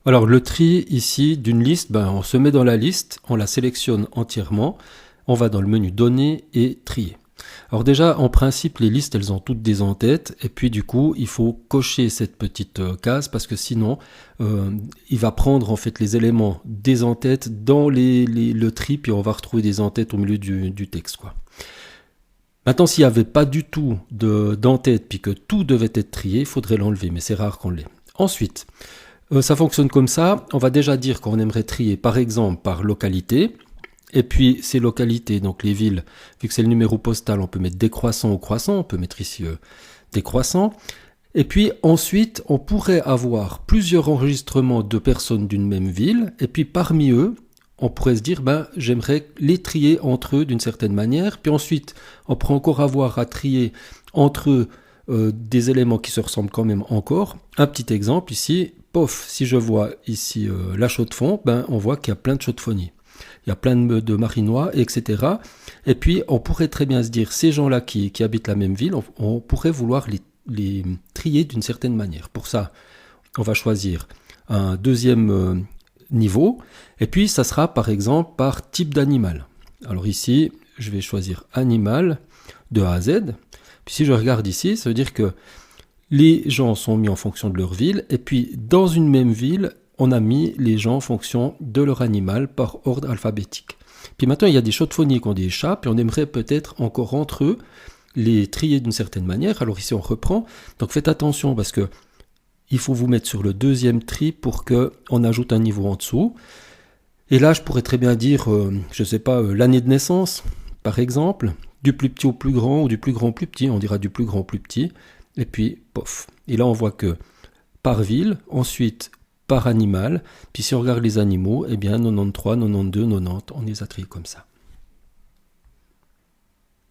Alors le tri ici d'une liste, on se met dans la liste, on la sélectionne entièrement, on va dans le menu données et trier. Alors déjà, en principe, les listes, elles ont toutes des en-têtes, et puis du coup, il faut cocher cette petite case, parce que sinon, il va prendre en fait les éléments des en-têtes dans le tri, puis on va retrouver des en-têtes au milieu du texte, quoi. Maintenant, s'il n'y avait pas du tout d'en-tête, puis que tout devait être trié, il faudrait l'enlever, mais c'est rare qu'on l'ait. Ensuite, ça fonctionne comme ça, on va déjà dire qu'on aimerait trier par exemple par localité, et puis ces localités, donc les villes, vu que c'est le numéro postal, on peut mettre décroissant ou croissant, on peut mettre ici décroissant, et puis ensuite on pourrait avoir plusieurs enregistrements de personnes d'une même ville, et puis parmi eux, on pourrait se dire, j'aimerais les trier entre eux d'une certaine manière, puis ensuite on pourrait encore avoir à trier entre eux des éléments qui se ressemblent quand même encore. Un petit exemple ici, pof, si je vois ici la chaux-de-fonds, on voit qu'il y a plein de chaux-de-fonniers. Il y a plein de marinois, etc. Et puis, on pourrait très bien se dire, ces gens-là qui habitent la même ville, on pourrait vouloir les trier d'une certaine manière. Pour ça, on va choisir un deuxième niveau. Et puis, ça sera par exemple par type d'animal. Alors ici, je vais choisir animal de A à Z. Puis si je regarde ici, ça veut dire que les gens sont mis en fonction de leur ville, et puis dans une même ville, on a mis les gens en fonction de leur animal par ordre alphabétique. Puis maintenant, il y a des chaux-de-fonniers qui ont des chats, puis on aimerait peut-être encore entre eux les trier d'une certaine manière. Alors ici, on reprend. Donc faites attention parce que il faut vous mettre sur le deuxième tri pour qu'on ajoute un niveau en dessous. Et là, je pourrais très bien dire, je ne sais pas, l'année de naissance, par exemple, du plus petit au plus grand ou du plus grand au plus petit. On dira du plus grand au plus petit. Et puis, pof. Et là, on voit que par ville, ensuite par animal. Puis si on regarde les animaux, eh bien 93, 92, 90, on les a triés comme ça.